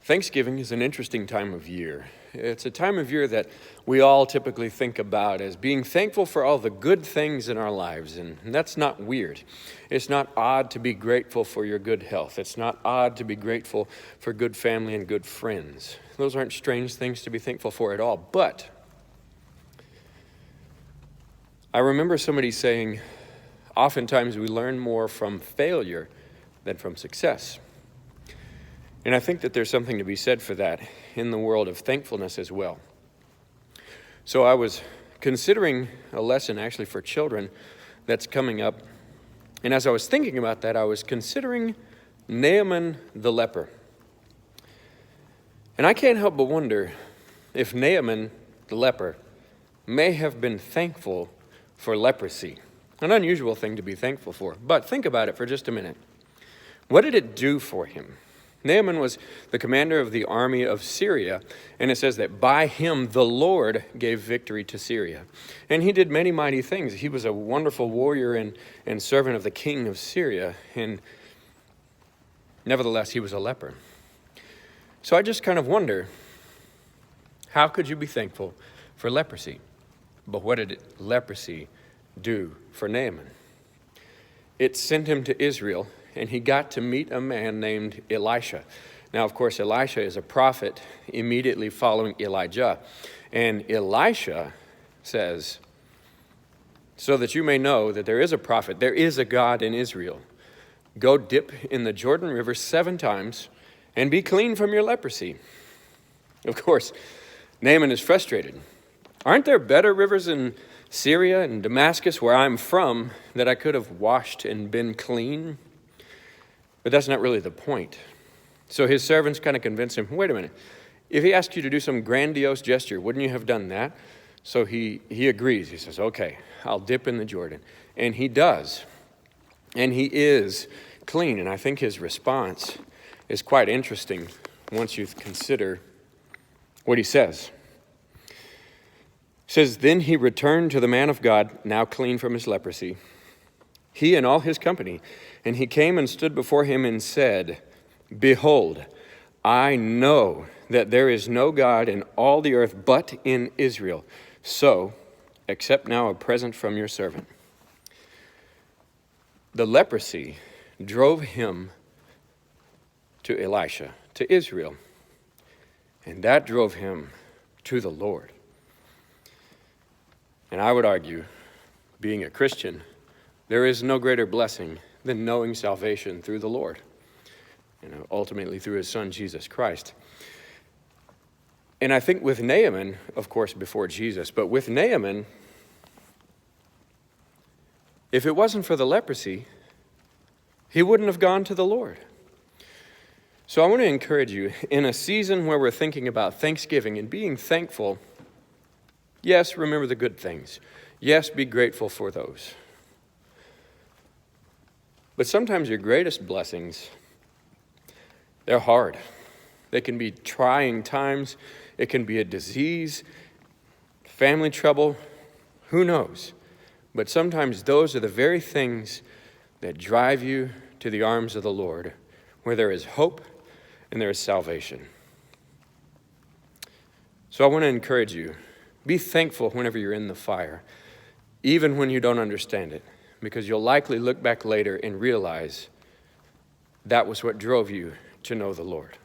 Thanksgiving is an interesting time of year. It's a time of year that we all typically think about as being thankful for all the good things in our lives, and that's not weird. It's not odd to be grateful for your good health. It's not odd to be grateful for good family and good friends. Those aren't strange things to be thankful for at all. But I remember somebody saying, oftentimes we learn more from failure than from success. And I think that there's something to be said for that in the world of thankfulness as well. So I was considering a lesson actually for children that's coming up. And as I was thinking about that, I was considering Naaman the leper. And I can't help but wonder if Naaman the leper may have been thankful for leprosy. An unusual thing to be thankful for. But think about it for just a minute. What did it do for him? Naaman was the commander of the army of Syria, and it says that by him the Lord gave victory to Syria. And he did many mighty things. He was a wonderful warrior and servant of the king of Syria, and nevertheless he was a leper. So I just kind of wonder, how could you be thankful for leprosy? But what did leprosy do for Naaman? It sent him to Israel, and he got to meet a man named Elisha. Now, of course, Elisha is a prophet immediately following Elijah. And Elisha says, so that you may know that there is a prophet, there is a God in Israel. Go dip in the Jordan River 7 times and be clean from your leprosy. Of course, Naaman is frustrated. Aren't there better rivers in Syria and Damascus, where I'm from, that I could have washed and been clean? But that's not really the point. So his servants kind of convince him, wait a minute, if he asked you to do some grandiose gesture, wouldn't you have done that? So he agrees. He says, okay, I'll dip in the Jordan. And he does. And he is clean. And I think his response is quite interesting once you consider what he says. It says, then he returned to the man of God, now clean from his leprosy, he and all his company. And he came and stood before him and said, behold, I know that there is no God in all the earth but in Israel. So, accept now a present from your servant. The leprosy drove him to Elisha, to Israel. And that drove him to the Lord. And I would argue, being a Christian, there is no greater blessing than knowing salvation through the Lord, and ultimately through his son, Jesus Christ. And I think with Naaman, of course, before Jesus, but with Naaman, if it wasn't for the leprosy, he wouldn't have gone to the Lord. So I want to encourage you, in a season where we're thinking about Thanksgiving and being thankful, yes, remember the good things. Yes, be grateful for those. But sometimes your greatest blessings, they're hard. They can be trying times. It can be a disease, family trouble, who knows? But sometimes those are the very things that drive you to the arms of the Lord, where there is hope and there is salvation. So I want to encourage you, be thankful whenever you're in the fire, even when you don't understand it. Because you'll likely look back later and realize that was what drove you to know the Lord.